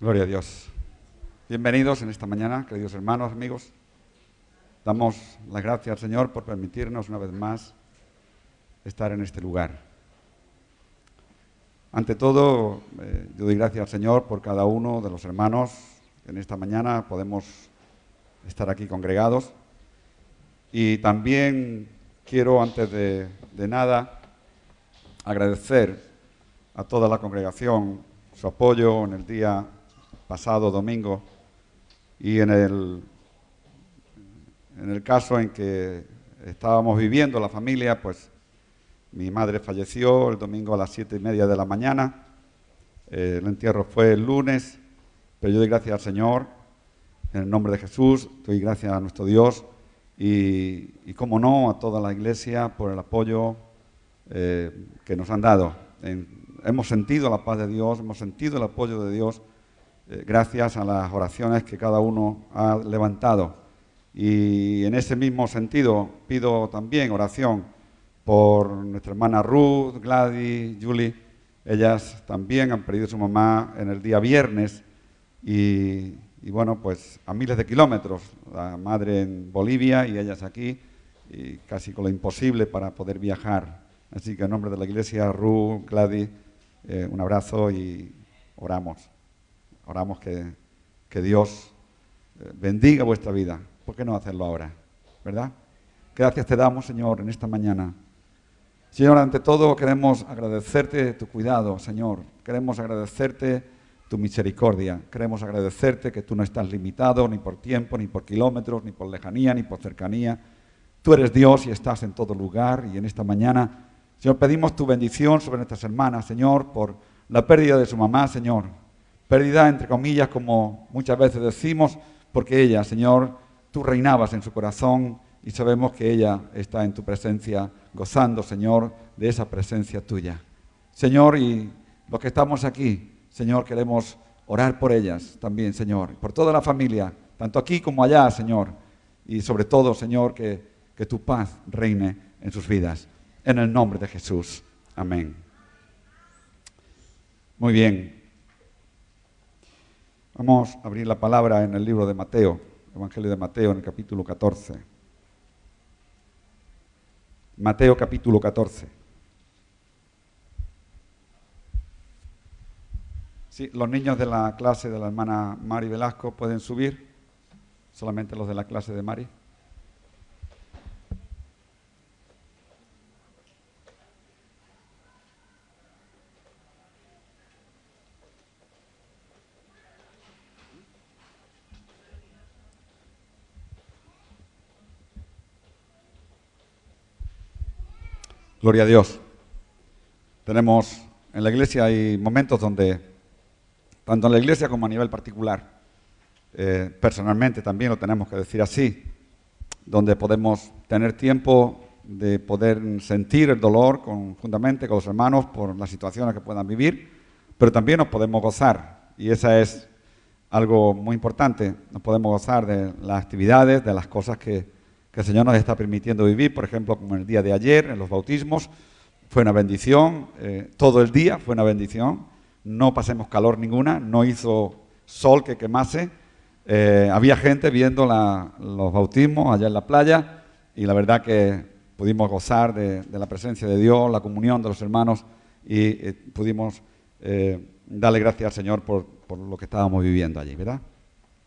Gloria a Dios. Bienvenidos en esta mañana, queridos hermanos, amigos. Damos las gracias al Señor por permitirnos una vez más estar en este lugar. Ante todo, yo doy gracias al Señor por cada uno de los hermanos que en esta mañana podemos estar aquí congregados. Y también quiero, antes de nada, agradecer a toda la congregación su apoyo en el día pasado domingo y en el caso en que estábamos viviendo la familia, pues mi madre falleció el domingo a las 7:30 de la mañana. El entierro fue el lunes, pero yo doy gracias al Señor en el nombre de Jesús, doy gracias a nuestro Dios y cómo no, a toda la iglesia por el apoyo que nos han dado. Hemos sentido la paz de Dios, hemos sentido el apoyo de Dios gracias a las oraciones que cada uno ha levantado. Y en ese mismo sentido pido también oración por nuestra hermana Ruth, Gladys, Julie. Ellas también han perdido a su mamá en el día viernes y bueno, pues a miles de kilómetros. La madre en Bolivia y ellas aquí, y casi con lo imposible para poder viajar. Así que en nombre de la iglesia, Ruth, Gladys, un abrazo y oramos. Oramos que Dios bendiga vuestra vida. ¿Por qué no hacerlo ahora? ¿Verdad? Gracias te damos, Señor, en esta mañana. Señor, ante todo queremos agradecerte tu cuidado, Señor. Queremos agradecerte tu misericordia. Queremos agradecerte que tú no estás limitado ni por tiempo, ni por kilómetros, ni por lejanía, ni por cercanía. Tú eres Dios y estás en todo lugar. Y en esta mañana, Señor, pedimos tu bendición sobre nuestras hermanas, Señor, por la pérdida de su mamá, Señor. Pérdida, entre comillas, como muchas veces decimos, porque ella, Señor, tú reinabas en su corazón y sabemos que ella está en tu presencia, gozando, Señor, de esa presencia tuya. Señor, y los que estamos aquí, Señor, queremos orar por ellas también, Señor, por toda la familia, tanto aquí como allá, Señor, y sobre todo, Señor, que tu paz reine en sus vidas. En el nombre de Jesús. Amén. Muy bien. Vamos a abrir la palabra en el libro de Mateo, Evangelio de Mateo, en el capítulo 14. Mateo capítulo 14. Sí, los niños de la clase de la hermana Mari Velasco pueden subir, solamente los de la clase de Mari. Gloria a Dios. Tenemos en la iglesia, hay momentos donde, tanto en la iglesia como a nivel particular, personalmente también lo tenemos que decir así, donde podemos tener tiempo de poder sentir el dolor conjuntamente con los hermanos por las situaciones que puedan vivir, pero también nos podemos gozar, y esa es algo muy importante. Nos podemos gozar de las actividades, de las cosas que el Señor nos está permitiendo vivir, por ejemplo, como el día de ayer, en los bautismos, fue una bendición, todo el día fue una bendición, no pasemos calor ninguna, no hizo sol que quemase, había gente viendo los bautismos allá en la playa, y la verdad que pudimos gozar de la presencia de Dios, la comunión de los hermanos, y pudimos darle gracias al Señor por lo que estábamos viviendo allí, ¿verdad?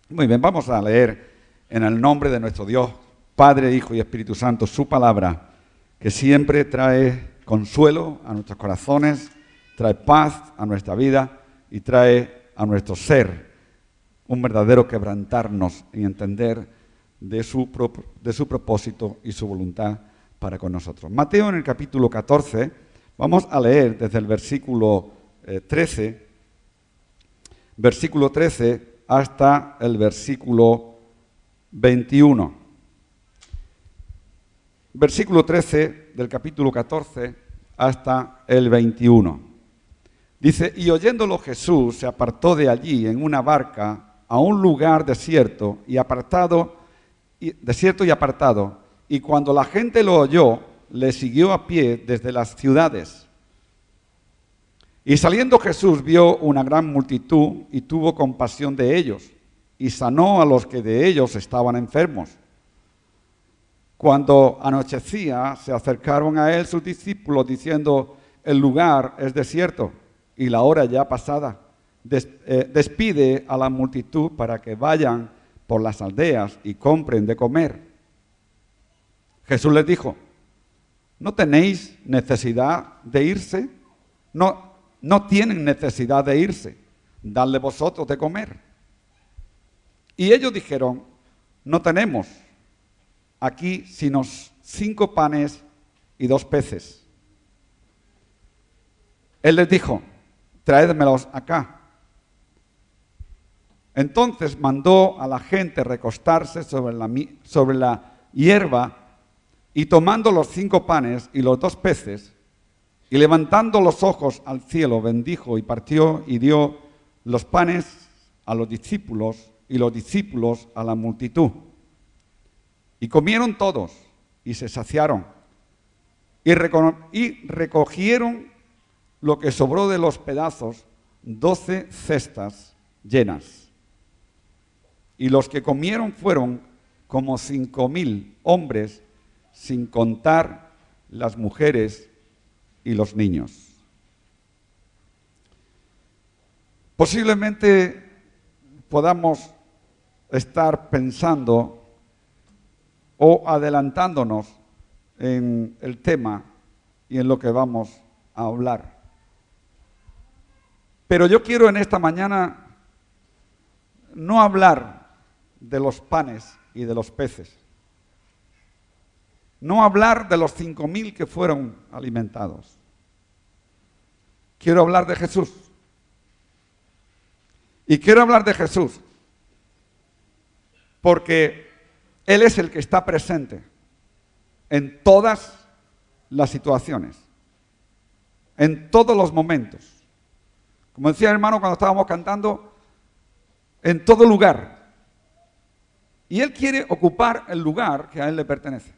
Muy bien, vamos a leer en el nombre de nuestro Dios, Padre, Hijo y Espíritu Santo, su palabra, que siempre trae consuelo a nuestros corazones, trae paz a nuestra vida y trae a nuestro ser un verdadero quebrantarnos y entender de su propósito y su voluntad para con nosotros. Mateo, en el capítulo 14, vamos a leer desde el versículo 13 hasta el versículo 21. Versículo 13 del capítulo 14 hasta el 21. Dice, y oyéndolo Jesús se apartó de allí en una barca a un lugar desierto y apartado, y cuando la gente lo oyó, le siguió a pie desde las ciudades. Y saliendo Jesús vio una gran multitud y tuvo compasión de ellos y sanó a los que de ellos estaban enfermos. Cuando anochecía, se acercaron a él sus discípulos diciendo: el lugar es desierto y la hora ya pasada. Despide a la multitud para que vayan por las aldeas y compren de comer. Jesús les dijo: ¿no tenéis necesidad de irse? No tienen necesidad de irse. Dadle vosotros de comer. Y ellos dijeron: no tenemos aquí sino 5 panes y 2 peces. Él les dijo: traédmelos acá. Entonces mandó a la gente recostarse sobre la hierba, y tomando los 5 panes y los 2 peces, y levantando los ojos al cielo, bendijo y partió y dio los panes a los discípulos y los discípulos a la multitud. Y comieron todos y se saciaron y recogieron lo que sobró de los pedazos, 12 cestas llenas. Y los que comieron fueron como 5.000 hombres, sin contar las mujeres y los niños. Posiblemente podamos estar pensando o adelantándonos en el tema y en lo que vamos a hablar. Pero yo quiero en esta mañana no hablar de los panes y de los peces. No hablar de los 5.000 que fueron alimentados. Quiero hablar de Jesús. Y quiero hablar de Jesús porque Él es el que está presente en todas las situaciones, en todos los momentos. Como decía el hermano cuando estábamos cantando, en todo lugar. Y Él quiere ocupar el lugar que a Él le pertenece.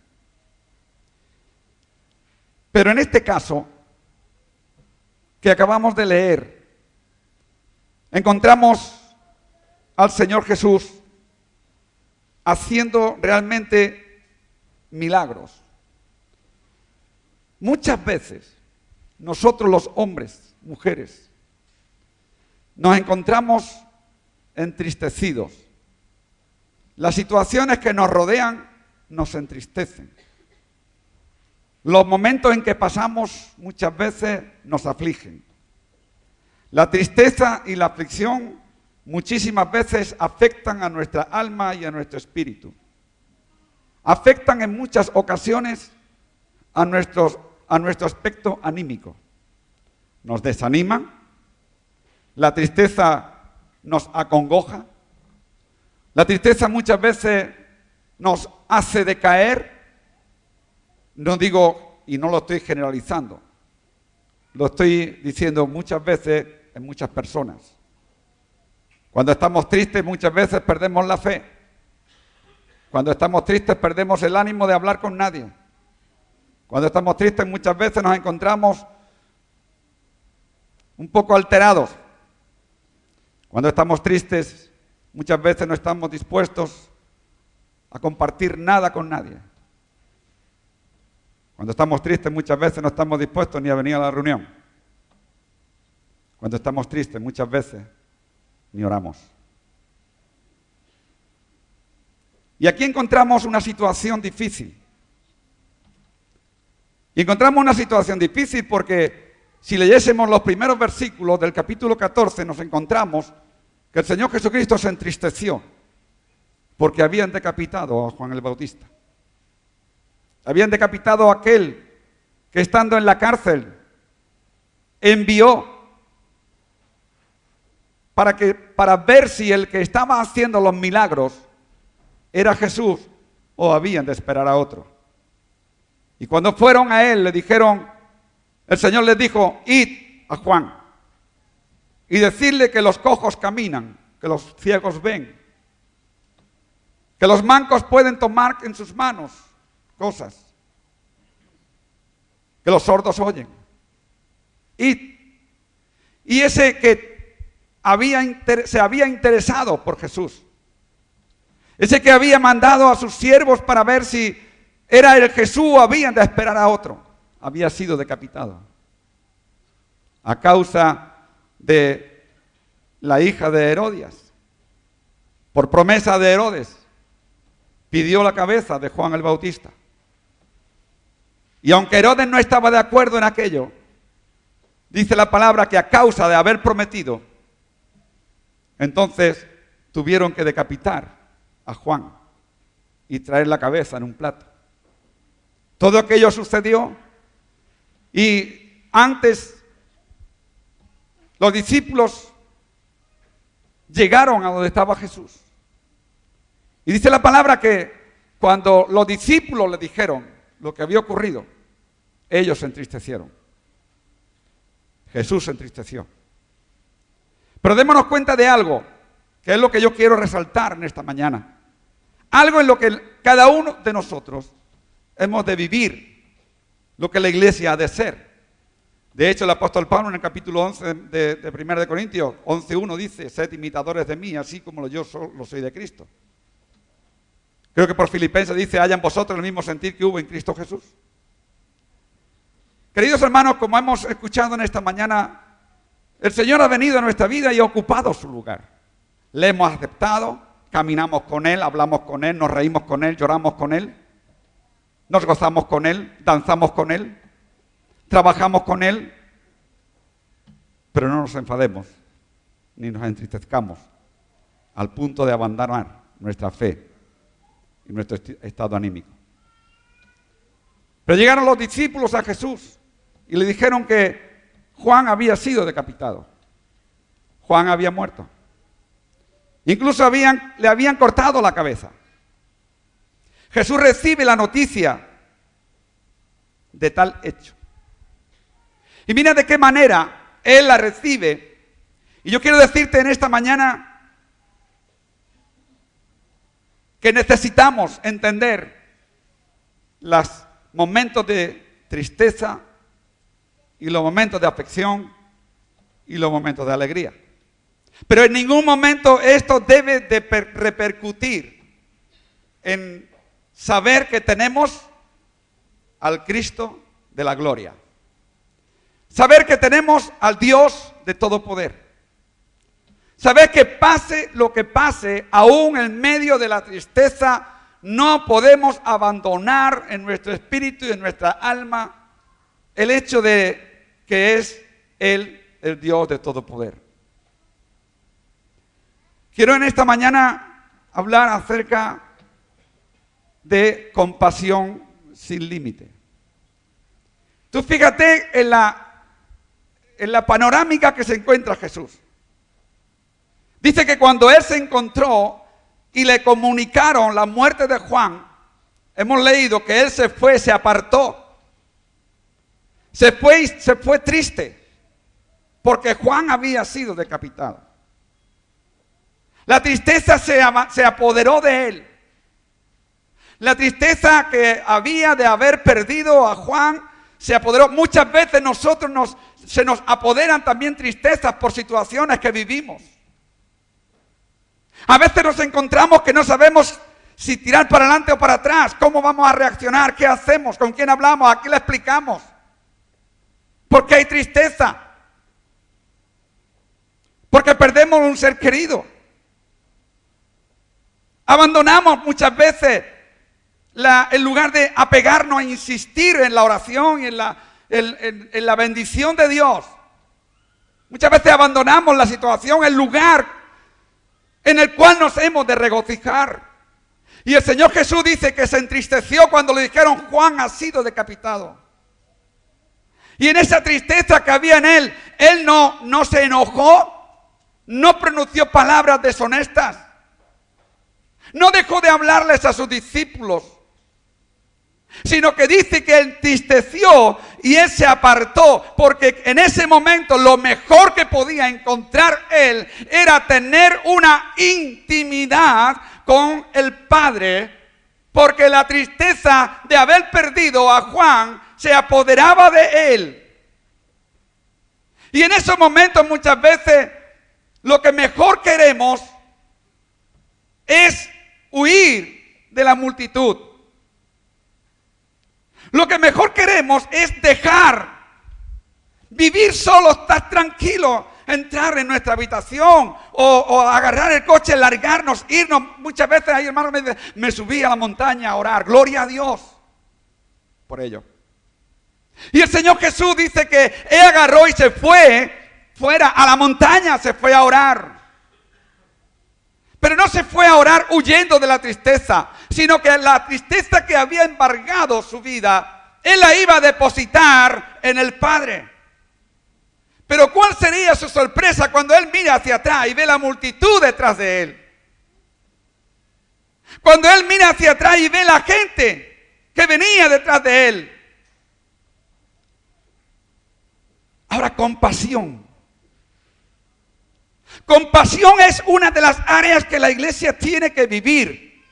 Pero en este caso que acabamos de leer, encontramos al Señor Jesús haciendo realmente milagros. Muchas veces nosotros los hombres, mujeres, nos encontramos entristecidos. Las situaciones que nos rodean nos entristecen. Los momentos en que pasamos muchas veces nos afligen. La tristeza y la aflicción muchísimas veces afectan a nuestra alma y a nuestro espíritu. Afectan en muchas ocasiones a nuestro aspecto anímico. Nos desaniman, la tristeza nos acongoja, la tristeza muchas veces nos hace decaer. No digo, y no lo estoy generalizando, lo estoy diciendo muchas veces en muchas personas. Cuando estamos tristes muchas veces perdemos la fe. Cuando estamos tristes perdemos el ánimo de hablar con nadie. Cuando estamos tristes muchas veces nos encontramos un poco alterados. Cuando estamos tristes muchas veces no estamos dispuestos a compartir nada con nadie. Cuando estamos tristes muchas veces no estamos dispuestos ni a venir a la reunión. Cuando estamos tristes muchas veces ni oramos. Y aquí encontramos una situación difícil. Y encontramos una situación difícil porque si leyésemos los primeros versículos del capítulo 14 nos encontramos que el Señor Jesucristo se entristeció porque habían decapitado a Juan el Bautista. Habían decapitado a aquel que estando en la cárcel envió para ver si el que estaba haciendo los milagros era Jesús o habían de esperar a otro. Y cuando fueron a él le dijeron, el Señor les dijo: id a Juan y decirle que los cojos caminan, que los ciegos ven, que los mancos pueden tomar en sus manos cosas, que los sordos oyen. Id. y ese que se había interesado por Jesús, ese que había mandado a sus siervos para ver si era el Jesús o habían de esperar a otro, había sido decapitado a causa de la hija de Herodías. Por promesa de Herodes, pidió la cabeza de Juan el Bautista. Y aunque Herodes no estaba de acuerdo en aquello, dice la palabra que a causa de haber prometido, entonces tuvieron que decapitar a Juan y traer la cabeza en un plato. Todo aquello sucedió y antes los discípulos llegaron a donde estaba Jesús. Y dice la palabra que cuando los discípulos le dijeron lo que había ocurrido, ellos se entristecieron. Jesús se entristeció. Pero démonos cuenta de algo, que es lo que yo quiero resaltar en esta mañana. Algo en lo que cada uno de nosotros hemos de vivir, lo que la iglesia ha de ser. De hecho, el apóstol Pablo en el capítulo 11 de 1 de Corintios 11:1 dice: sed imitadores de mí, así como yo lo soy de Cristo. Creo que por Filipenses dice: haya en vosotros el mismo sentir que hubo en Cristo Jesús. Queridos hermanos, como hemos escuchado en esta mañana, el Señor ha venido a nuestra vida y ha ocupado su lugar. Le hemos aceptado, caminamos con Él, hablamos con Él, nos reímos con Él, lloramos con Él, nos gozamos con Él, danzamos con Él, trabajamos con Él, pero no nos enfademos ni nos entristezcamos al punto de abandonar nuestra fe y nuestro estado anímico. Pero llegaron los discípulos a Jesús y le dijeron que Juan había sido decapitado. Juan había muerto. Incluso le habían cortado la cabeza. Jesús recibe la noticia de tal hecho. Y mira de qué manera Él la recibe. Y yo quiero decirte en esta mañana que necesitamos entender los momentos de tristeza y los momentos de aflicción y los momentos de alegría. Pero en ningún momento esto debe de repercutir en saber que tenemos al Cristo de la gloria. Saber que tenemos al Dios de todo poder. Saber que pase lo que pase, aún en medio de la tristeza, no podemos abandonar en nuestro espíritu y en nuestra alma el hecho de que es Él el Dios de todo poder. Quiero en esta mañana hablar acerca de compasión sin límite. Tú fíjate en la panorámica que se encuentra Jesús. Dice que cuando Él se encontró y le comunicaron la muerte de Juan, hemos leído que Él se fue, se apartó. Se fue triste porque Juan había sido decapitado. La tristeza se apoderó de Él. La tristeza que había de haber perdido a Juan se apoderó. Muchas veces se nos apoderan también tristezas por situaciones que vivimos. A veces nos encontramos que no sabemos si tirar para adelante o para atrás, cómo vamos a reaccionar, qué hacemos, con quién hablamos, a quién le explicamos. Porque hay tristeza. Porque perdemos un ser querido. Abandonamos muchas veces en lugar de apegarnos a insistir en la oración y en la bendición de Dios. Muchas veces abandonamos la situación, el lugar en el cual nos hemos de regocijar. Y el Señor Jesús dice que se entristeció cuando le dijeron: Juan ha sido decapitado. Y en esa tristeza que había en Él no se enojó, no pronunció palabras deshonestas, no dejó de hablarles a sus discípulos, sino que dice que entristeció y Él se apartó, porque en ese momento lo mejor que podía encontrar Él era tener una intimidad con el Padre, porque la tristeza de haber perdido a Juan se apoderaba de Él. Y en esos momentos muchas veces lo que mejor queremos es huir de la multitud. Lo que mejor queremos es dejar, vivir solo, estar tranquilo, entrar en nuestra habitación o agarrar el coche, largarnos, irnos. Muchas veces hay hermanos que me dicen, me subí a la montaña a orar, gloria a Dios por ello. Y el Señor Jesús dice que Él agarró y se fue fuera a la montaña, se fue a orar. Pero no se fue a orar huyendo de la tristeza, sino que la tristeza que había embargado su vida, Él la iba a depositar en el Padre. Pero ¿cuál sería su sorpresa cuando Él mira hacia atrás y ve la multitud detrás de Él? Cuando Él mira hacia atrás y ve la gente que venía detrás de Él. Ahora, compasión. Compasión es una de las áreas que la iglesia tiene que vivir.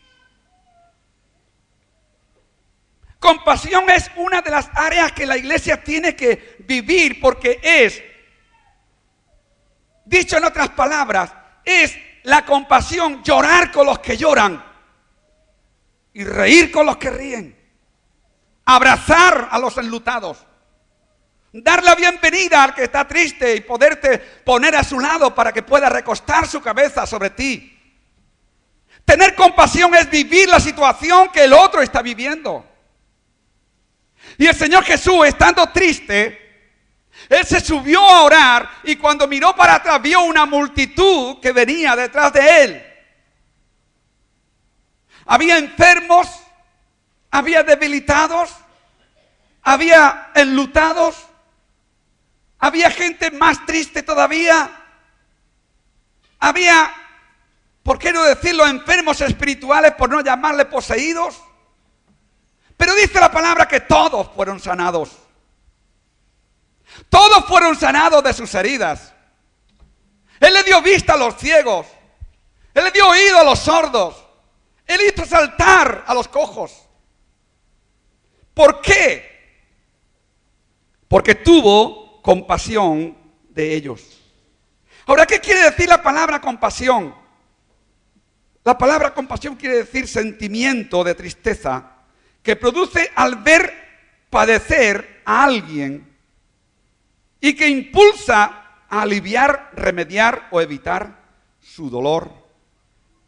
Compasión es una de las áreas que la iglesia tiene que vivir porque es, dicho en otras palabras, es la compasión, llorar con los que lloran y reír con los que ríen, abrazar a los enlutados. Dar la bienvenida al que está triste y poderte poner a su lado para que pueda recostar su cabeza sobre ti. Tener compasión es vivir la situación que el otro está viviendo. Y el Señor Jesús, estando triste, Él se subió a orar y cuando miró para atrás vio una multitud que venía detrás de Él. Había enfermos, había debilitados, había enlutados. Había gente más triste todavía. Había, ¿por qué no decirlo?, enfermos espirituales, por no llamarle poseídos. Pero dice la palabra que todos fueron sanados. Todos fueron sanados de sus heridas. Él le dio vista a los ciegos. Él le dio oído a los sordos. Él hizo saltar a los cojos. ¿Por qué? Porque tuvo compasión de ellos. Ahora, ¿qué quiere decir la palabra compasión? La palabra compasión quiere decir sentimiento de tristeza que produce al ver padecer a alguien y que impulsa a aliviar, remediar o evitar su dolor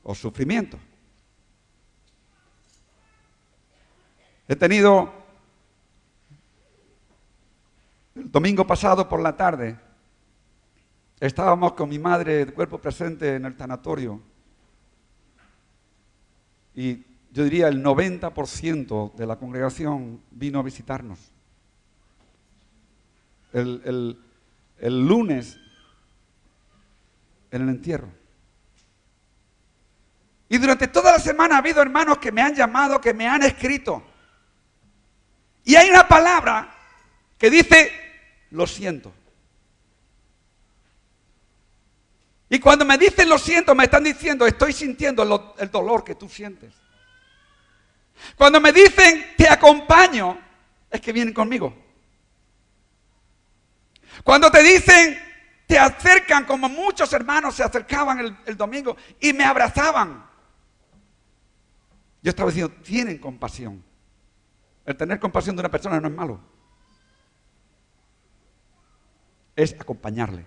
o sufrimiento. He tenido el domingo pasado por la tarde, estábamos con mi madre de cuerpo presente en el tanatorio y yo diría el 90% de la congregación vino a visitarnos. El lunes en el entierro. Y durante toda la semana ha habido hermanos que me han llamado, que me han escrito. Y hay una palabra que dice, lo siento. Y cuando me dicen lo siento, me están diciendo, estoy sintiendo el dolor que tú sientes. Cuando me dicen, te acompaño, es que vienen conmigo. Cuando te dicen, te acercan, como muchos hermanos se acercaban el domingo y me abrazaban. Yo estaba diciendo, tienen compasión. El tener compasión de una persona no es malo. Es acompañarle.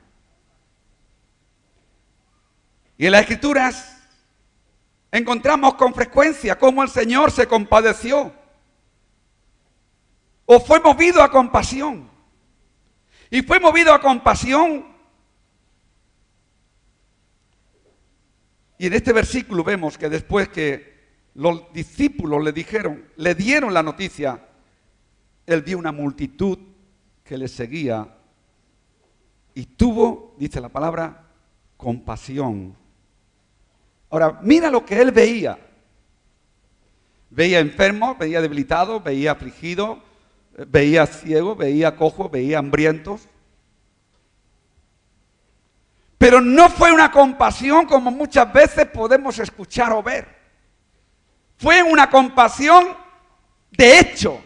Y en las Escrituras encontramos con frecuencia cómo el Señor se compadeció o fue movido a compasión. Y fue movido a compasión. Y en este versículo vemos que después que los discípulos le dieron la noticia, Él vio una multitud que le seguía y tuvo, dice la palabra, compasión. Ahora, mira lo que Él veía. Veía enfermos, veía debilitados, veía afligidos, veía ciegos, veía cojos, veía hambrientos. Pero no fue una compasión como muchas veces podemos escuchar o ver. Fue una compasión de hecho,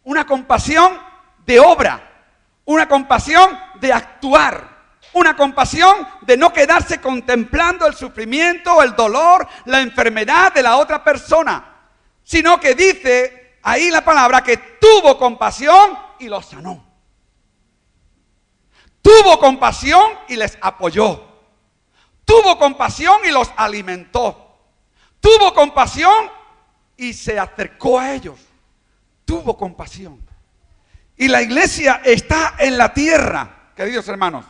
una compasión de obra, una compasión de actuar. Una compasión de no quedarse contemplando el sufrimiento, el dolor, la enfermedad de la otra persona, sino que dice ahí la palabra que tuvo compasión y los sanó. Tuvo compasión y les apoyó. Tuvo compasión y los alimentó. Tuvo compasión y se acercó a ellos. Tuvo compasión. Y la iglesia está en la tierra, queridos hermanos,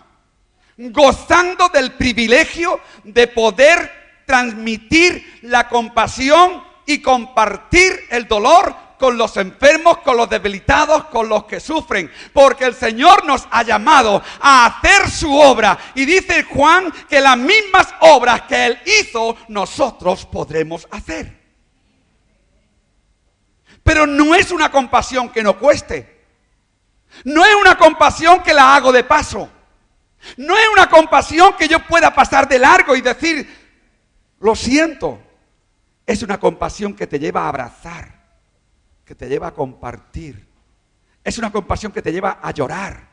gozando del privilegio de poder transmitir la compasión y compartir el dolor con los enfermos, con los debilitados, con los que sufren, porque el Señor nos ha llamado a hacer su obra, y dice Juan que las mismas obras que Él hizo, nosotros podremos hacer. Pero no es una compasión que no cueste, no es una compasión que la hago de paso, no es una compasión que yo pueda pasar de largo y decir, lo siento. Es una compasión que te lleva a abrazar, que te lleva a compartir. Es una compasión que te lleva a llorar,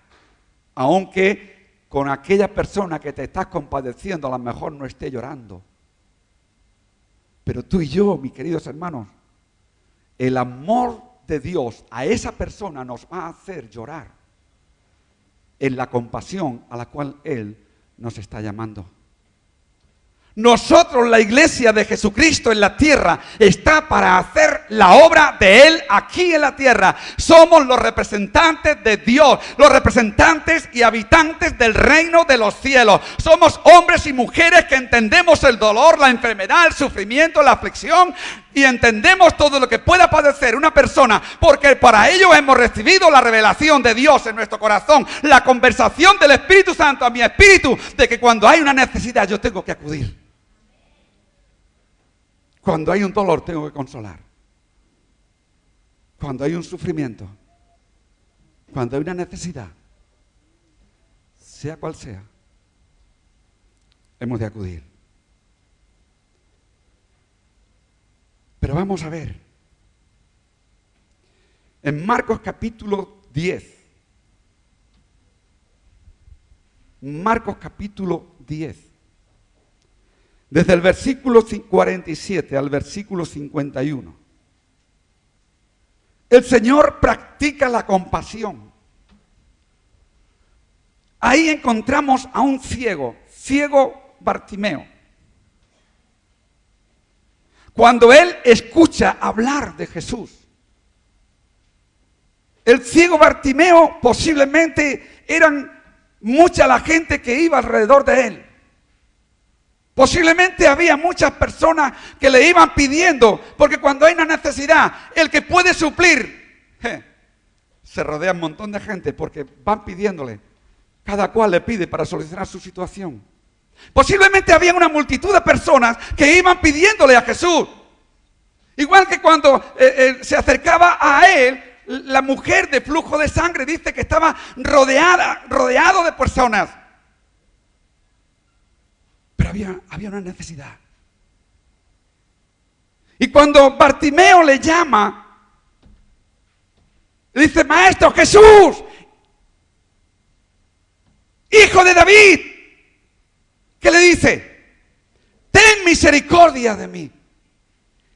aunque con aquella persona que te estás compadeciendo a lo mejor no esté llorando. Pero tú y yo, mis queridos hermanos, el amor de Dios a esa persona nos va a hacer llorar en la compasión a la cual Él nos está llamando. Nosotros, la iglesia de Jesucristo en la tierra, está para hacer la obra de Él aquí en la tierra. Somos los representantes de Dios, los representantes y habitantes del reino de los cielos. Somos hombres y mujeres que entendemos el dolor, la enfermedad, el sufrimiento, la aflicción, y entendemos todo lo que pueda padecer una persona, porque para ello hemos recibido la revelación de Dios en nuestro corazón, la conversación del Espíritu Santo a mi espíritu, de que cuando hay una necesidad yo tengo que acudir. Cuando hay un dolor tengo que consolar. Cuando hay un sufrimiento, cuando hay una necesidad, sea cual sea, hemos de acudir. Pero vamos a ver, en Marcos capítulo 10, Marcos capítulo 10, desde el versículo 47 al versículo 51, el Señor practica la compasión. Ahí encontramos a un ciego Bartimeo. Cuando él escucha hablar de Jesús, el ciego Bartimeo posiblemente eran mucha la gente que iba alrededor de él. Posiblemente había muchas personas que le iban pidiendo, porque cuando hay una necesidad, el que puede suplir, se rodea un montón de gente porque van pidiéndole. Cada cual le pide para solucionar su situación. Posiblemente había una multitud de personas que iban pidiéndole a Jesús. Igual que cuando se acercaba a él, la mujer de flujo de sangre dice que estaba rodeado de personas. Pero había una necesidad. Y cuando Bartimeo le llama, le dice, Maestro Jesús, Hijo de David, ¿qué le dice? Ten misericordia de mí.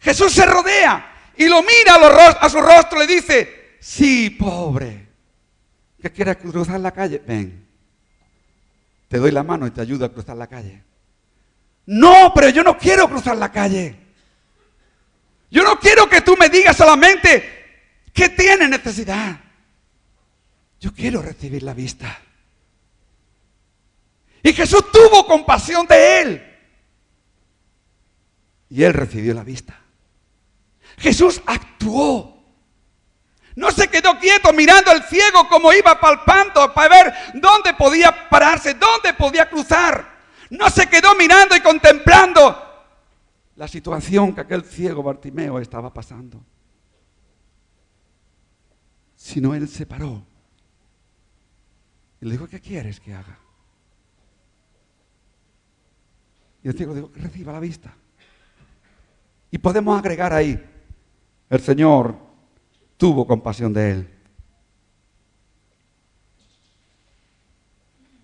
Jesús se rodea y lo mira a su rostro y le dice, sí, pobre, que quieres cruzar la calle, ven, te doy la mano y te ayudo a cruzar la calle. No, pero yo no quiero cruzar la calle. Yo no quiero que tú me digas solamente que tiene necesidad. Yo quiero recibir la vista. Y Jesús tuvo compasión de él. Y él recibió la vista. Jesús actuó. No se quedó quieto mirando al ciego como iba palpando para ver dónde podía pararse, dónde podía cruzar. No se quedó mirando y contemplando la situación que aquel ciego Bartimeo estaba pasando. Sino él se paró y le dijo, ¿qué quieres que haga? Y el ciego dijo, que reciba la vista. Y podemos agregar ahí, el Señor tuvo compasión de él.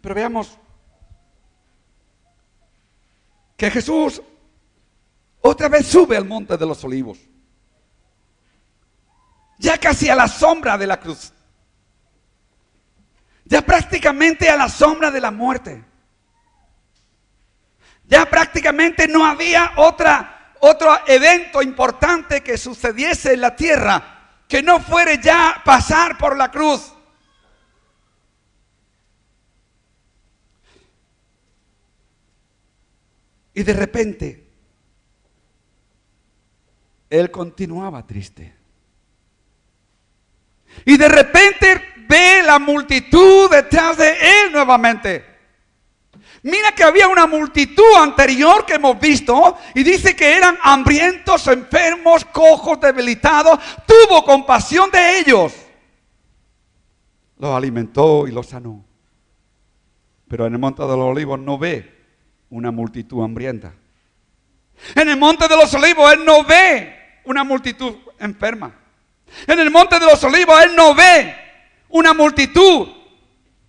Pero veamos que Jesús otra vez sube al monte de los olivos, ya casi a la sombra de la cruz, ya prácticamente a la sombra de la muerte. Ya prácticamente no había otro evento importante que sucediese en la tierra que no fuere ya pasar por la cruz. Y de repente, él continuaba triste. Y de repente ve la multitud detrás de él nuevamente. Mira que había una multitud anterior que hemos visto y dice que eran hambrientos, enfermos, cojos, debilitados. Tuvo compasión de ellos. Los alimentó y los sanó. Pero en el monte de los olivos no ve una multitud hambrienta. En el monte de los olivos él no ve una multitud enferma. En el monte de los olivos él no ve una multitud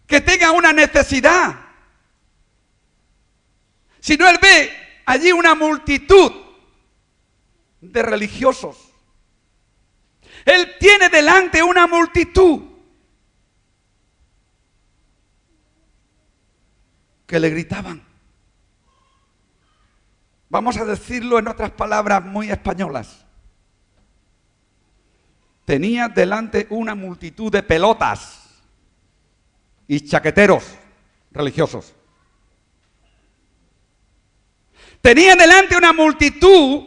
que tenga una necesidad. Sino él ve allí una multitud de religiosos. Él tiene delante una multitud que le gritaban. Vamos a decirlo en otras palabras muy españolas. Tenía delante una multitud de pelotas y chaqueteros religiosos. Tenía delante una multitud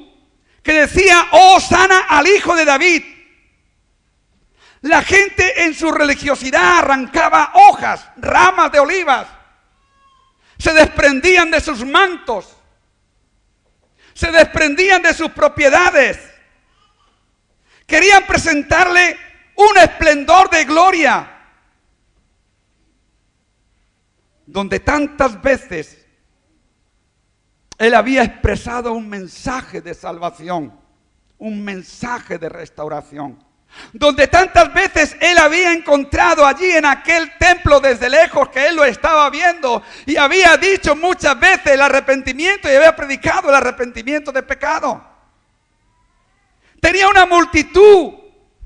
que decía, Hosana al Hijo de David. La gente en su religiosidad arrancaba hojas, ramas de olivas. Se desprendían de sus mantos. Se desprendían de sus propiedades. Querían presentarle un esplendor de gloria. Donde tantas veces él había expresado un mensaje de salvación, un mensaje de restauración. Donde tantas veces él había encontrado allí en aquel templo desde lejos que él lo estaba viendo y había dicho muchas veces el arrepentimiento y había predicado el arrepentimiento de pecado. Tenía una multitud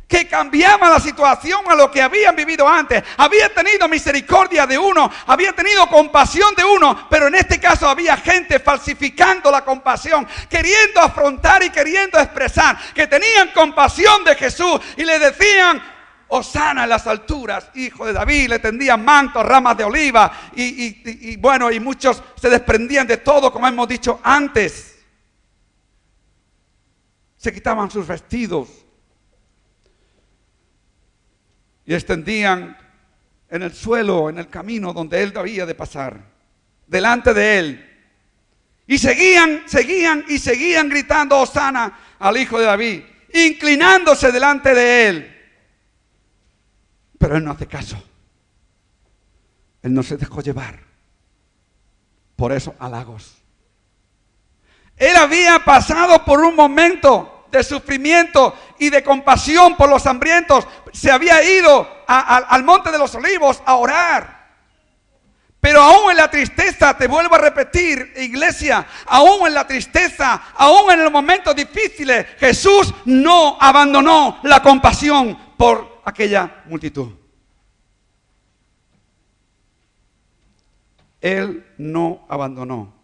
que cambiaba la situación a lo que habían vivido antes. Había tenido misericordia de uno, había tenido compasión de uno, pero en este caso había gente falsificando la compasión, queriendo afrontar y queriendo expresar que tenían compasión de Jesús y le decían, Hosana en las alturas, Hijo de David. Le tendían mantos, ramas de oliva y muchos se desprendían de todo, como hemos dicho antes. Se quitaban sus vestidos y extendían en el suelo, en el camino donde él debía de pasar, delante de él. Y seguían gritando Hosana al Hijo de David, inclinándose delante de él. Pero él no hace caso. Él no se dejó llevar por esos halagos. Él había pasado por un momento de sufrimiento y de compasión por los hambrientos. Se había ido al monte de los olivos a orar. Pero aún en la tristeza, te vuelvo a repetir, iglesia, aún en la tristeza, aún en los momentos difíciles, Jesús no abandonó la compasión por aquella multitud. Él no abandonó.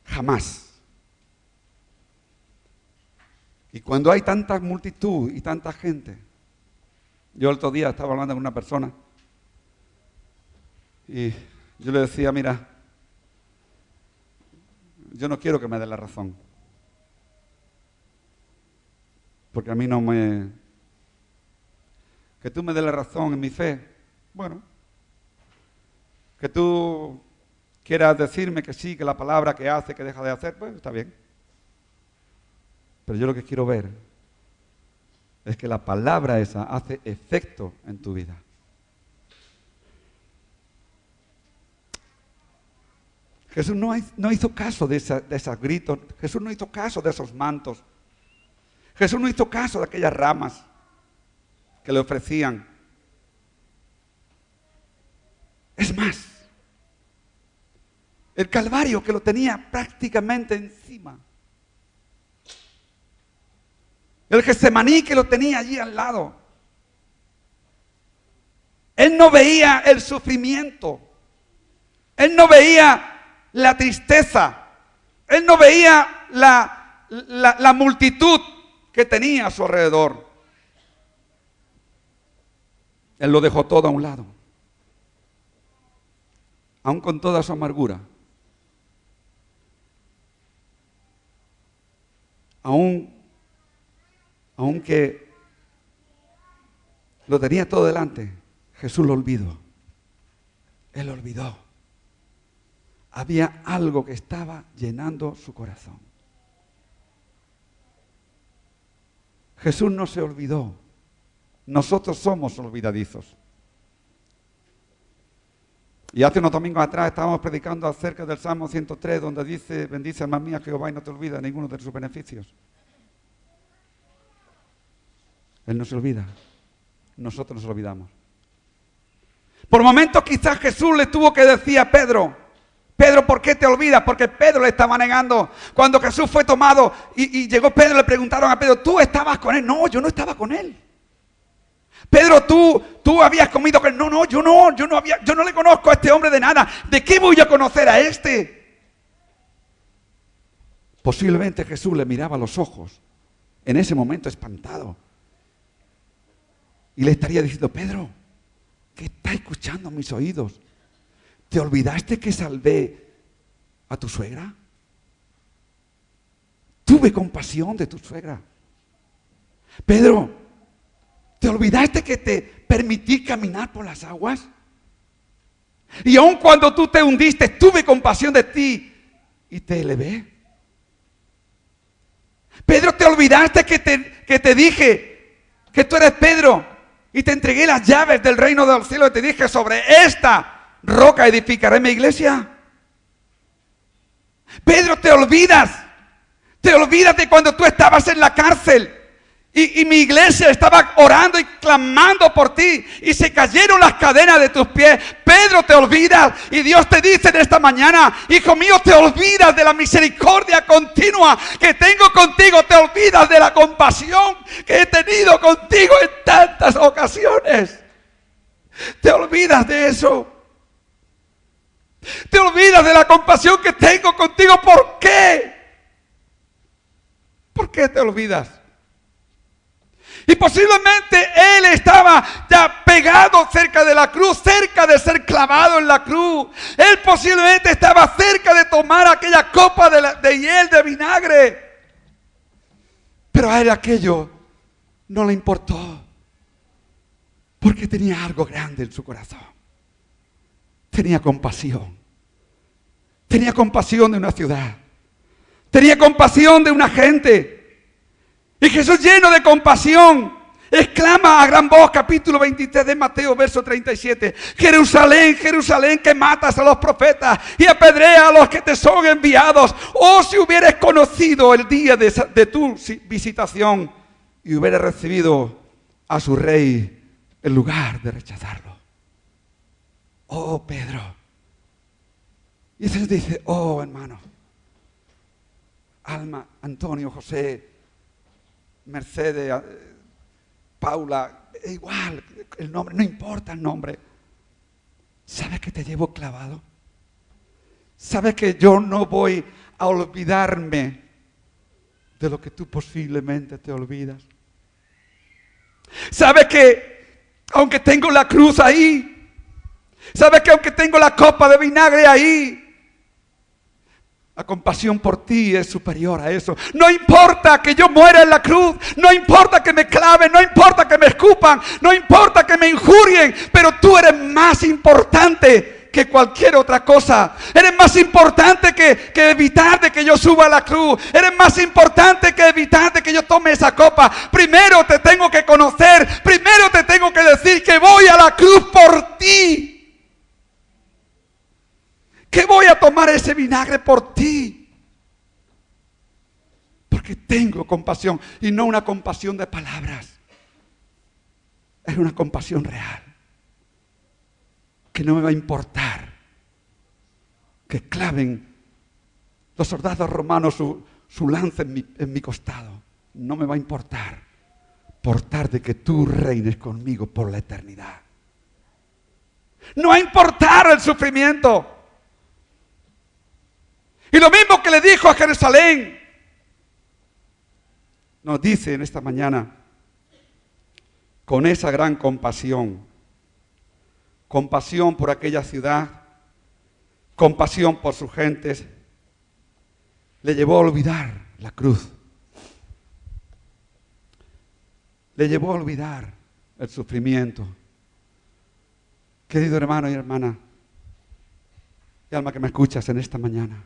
Jamás. Y cuando hay tanta multitud y tanta gente, yo el otro día estaba hablando con una persona y yo le decía, mira, yo no quiero que me dé la razón, porque a mí no me... Que tú me des la razón en mi fe, bueno, que tú quieras decirme que sí, que la palabra que hace, que deja de hacer, pues está bien. Pero yo lo que quiero ver es que la palabra esa hace efecto en tu vida. Jesús no hizo caso de esos gritos. Jesús no hizo caso de esos mantos. Jesús no hizo caso de aquellas ramas que le ofrecían. Es más, el Calvario que lo tenía prácticamente encima. El Getsemaní que lo tenía allí al lado. Él no veía el sufrimiento. Él no veía la tristeza. Él no veía la multitud que tenía a su alrededor. Él lo dejó todo a un lado. Aún con toda su amargura. Aunque lo tenía todo delante, Jesús lo olvidó. Él lo olvidó. Había algo que estaba llenando su corazón. Jesús no se olvidó. Nosotros somos olvidadizos. Y hace unos domingos atrás estábamos predicando acerca del Salmo 103, donde dice: bendice alma mía Jehová y no te olvides ninguno de sus beneficios. Él no se olvida. Nosotros nos olvidamos. Por momentos quizás Jesús le tuvo que decir a Pedro: Pedro, ¿por qué te olvidas? Porque Pedro le estaba negando. Cuando Jesús fue tomado y llegó Pedro, le preguntaron a Pedro: ¿tú estabas con él? No, yo no estaba con él. Pedro, tú habías comido con él. No, yo no le conozco a este hombre de nada. ¿De qué voy a conocer a este? Posiblemente Jesús le miraba a los ojos, en ese momento espantado, y le estaría diciendo: Pedro, ¿qué está escuchando mis oídos? ¿Te olvidaste que salvé a tu suegra? Tuve compasión de tu suegra. Pedro, ¿te olvidaste que te permití caminar por las aguas? Y aun cuando tú te hundiste, tuve compasión de ti y te elevé. Pedro, ¿te olvidaste que te dije que tú eres Pedro y te entregué las llaves del reino del cielo y te dije: sobre esta roca edificaré mi iglesia? Pedro, ¿te olvidas? ¿Te olvidas de cuando tú estabas en la cárcel? Y mi iglesia estaba orando y clamando por ti y se cayeron las cadenas de tus pies. Pedro, ¿te olvidas? Y Dios te dice en esta mañana: hijo mío, ¿te olvidas de la misericordia continua que tengo contigo? ¿Te olvidas de la compasión que he tenido contigo en tantas ocasiones? ¿Te olvidas de eso? ¿Te olvidas de la compasión que tengo contigo? ¿Por qué? ¿Por qué te olvidas? Y posiblemente él estaba ya pegado cerca de la cruz, cerca de ser clavado en la cruz. Él posiblemente estaba cerca de tomar aquella copa de hiel, de vinagre. Pero a él aquello no le importó, porque tenía algo grande en su corazón. Tenía compasión. Tenía compasión de una ciudad. Tenía compasión de una gente. Y Jesús, lleno de compasión, exclama a gran voz, capítulo 23 de Mateo, verso 37: Jerusalén, Jerusalén, que matas a los profetas y apedreas a los que te son enviados. Oh, si hubieras conocido el día de tu visitación y hubieras recibido a su rey en lugar de rechazarlo. Oh, Pedro. Y Jesús dice: oh, hermano, Alma, Antonio, José, Mercedes, Paula, igual el nombre, no importa el nombre. ¿Sabes que te llevo clavado? ¿Sabes que yo no voy a olvidarme de lo que tú posiblemente te olvidas? ¿Sabes que aunque tengo la cruz ahí, sabes que aunque tengo la copa de vinagre ahí, la compasión por ti es superior a eso? No importa que yo muera en la cruz, no importa que me claven, no importa que me escupan, no importa que me injurien, pero tú eres más importante que cualquier otra cosa. Eres más importante que evitar de que yo suba a la cruz. Eres más importante que evitar de que yo tome esa copa. Primero te tengo que conocer, primero te tengo que decir que voy a la cruz por ti. Que voy a tomar ese vinagre por ti. Porque tengo compasión. Y no una compasión de palabras. Es una compasión real. que no me va a importar que claven los soldados romanos su lanza en mi costado. No me va a importar, por tarde que tú reines conmigo por la eternidad. No va a importar el sufrimiento. Y lo mismo que le dijo a Jerusalén, nos dice en esta mañana, con esa gran compasión por aquella ciudad, compasión por sus gentes, le llevó a olvidar la cruz. Le llevó a olvidar el sufrimiento. Querido hermano y hermana, y alma que me escuchas en esta mañana,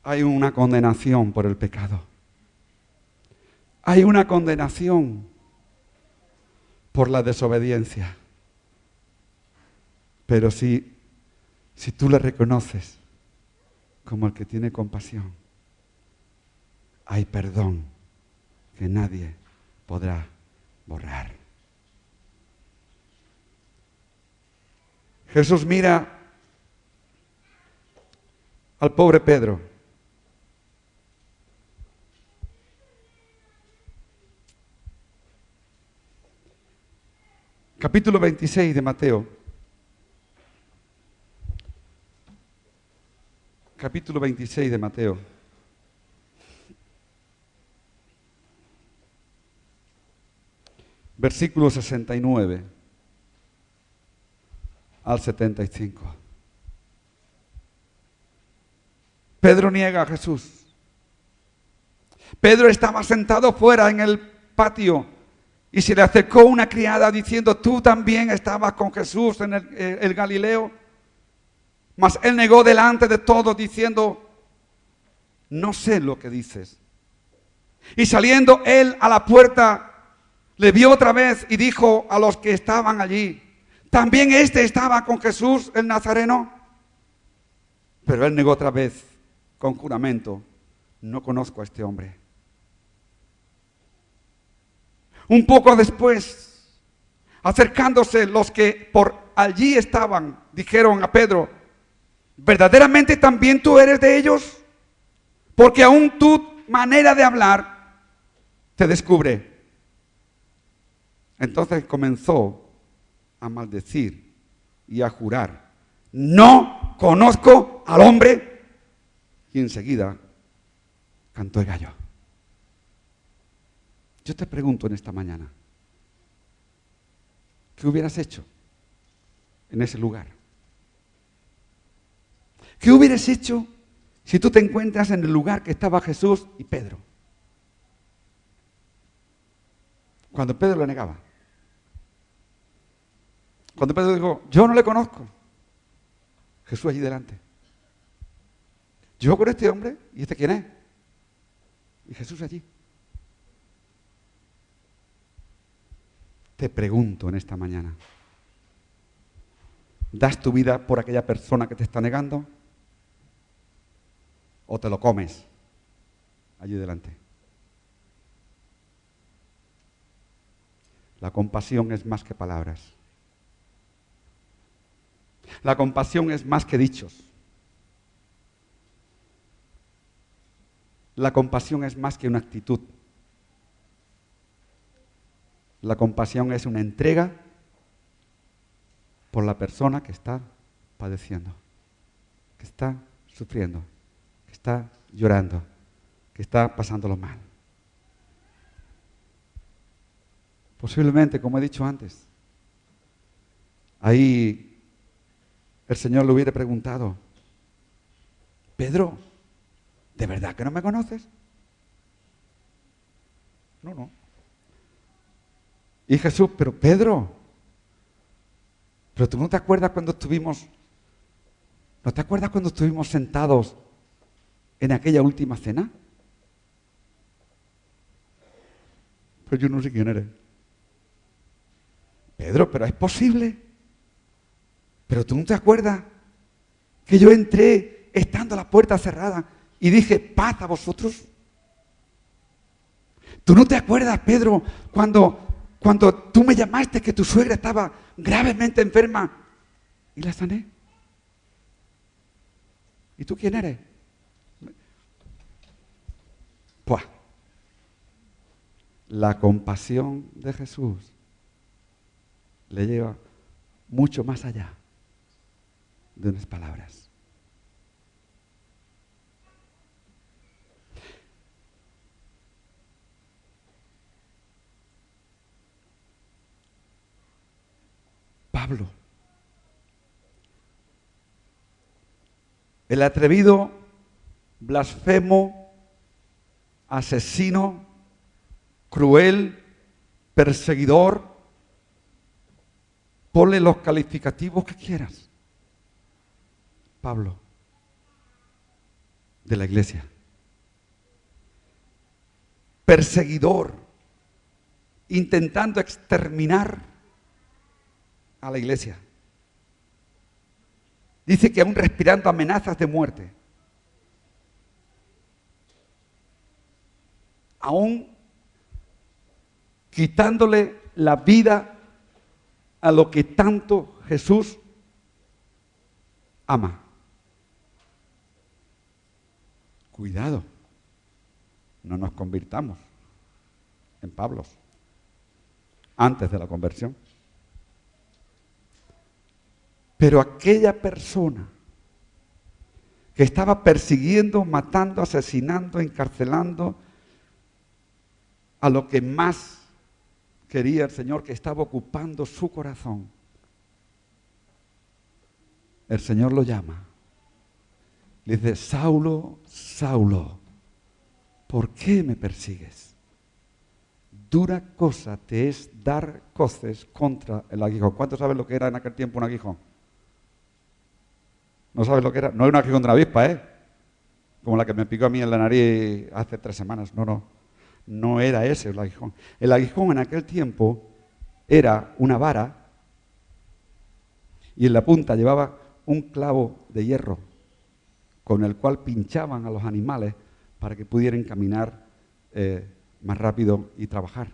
hay una condenación por el pecado. Hay una condenación por la desobediencia. Pero si tú le reconoces como el que tiene compasión, hay perdón que nadie podrá borrar. Jesús mira al pobre Pedro. Capítulo 26 de Mateo. Capítulo 26 de Mateo. Versículo 69 al 75. Pedro niega a Jesús. Pedro estaba sentado fuera en el patio y se le acercó una criada diciendo: tú también estabas con Jesús en el Galileo. Mas él negó delante de todos diciendo: no sé lo que dices. Y saliendo él a la puerta, le vio otra vez y dijo a los que estaban allí: ¿también este estaba con Jesús el Nazareno? Pero él negó otra vez con juramento: no conozco a este hombre. Un poco después, acercándose los que por allí estaban, dijeron a Pedro: ¿verdaderamente también tú eres de ellos? Porque aún tu manera de hablar te descubre. Entonces comenzó a maldecir y a jurar: no conozco al hombre. Y enseguida cantó el gallo. Yo te pregunto en esta mañana, ¿qué hubieras hecho en ese lugar? ¿Qué hubieras hecho si tú te encuentras en el lugar que estaba Jesús y Pedro? Cuando Pedro lo negaba. Cuando Pedro dijo: yo no le conozco. Jesús allí delante. Yo con este hombre, ¿y este quién es? Y Jesús allí. Te pregunto en esta mañana, ¿das tu vida por aquella persona que te está negando? ¿O te lo comes allí delante? La compasión es más que palabras. La compasión es más que dichos. La compasión es más que una actitud. La compasión es una entrega por la persona que está padeciendo, que está sufriendo, que está llorando, que está pasándolo mal. Posiblemente, como he dicho antes, ahí el Señor le hubiera preguntado: Pedro, ¿de verdad que no me conoces? No. Y Jesús: pero Pedro, ¿pero tú no te acuerdas cuando estuvimos sentados en aquella última cena? Pero yo no sé quién eres. Pedro, pero es posible. Pero tú no te acuerdas que yo entré estando la puerta cerrada y dije: paz a vosotros. ¿Tú no te acuerdas, Pedro, cuando Cuando tú me llamaste que tu suegra estaba gravemente enferma y la sané. ¿Y tú quién eres? Pues la compasión de Jesús le lleva mucho más allá de unas palabras. Pablo, el atrevido, blasfemo, asesino, cruel, perseguidor, ponle los calificativos que quieras. Pablo, de la iglesia. Perseguidor, intentando exterminar a la iglesia. Dice que aún respirando amenazas de muerte. Aún quitándole la vida a lo que tanto Jesús ama. Cuidado, no nos convirtamos en Pablos antes de la conversión. Pero aquella persona que estaba persiguiendo, matando, asesinando, encarcelando a lo que más quería el Señor, que estaba ocupando su corazón, el Señor lo llama. Le dice: Saulo, Saulo, ¿por qué me persigues? Dura cosa te es dar coces contra el aguijón. ¿Cuántos saben lo que era en aquel tiempo un aguijón? ¿No sabes lo que era? No es un aguijón de una avispa, como la que me picó a mí en la nariz hace 3 semanas. No era ese el aguijón. El aguijón en aquel tiempo era una vara y en la punta llevaba un clavo de hierro con el cual pinchaban a los animales para que pudieran caminar más rápido y trabajar.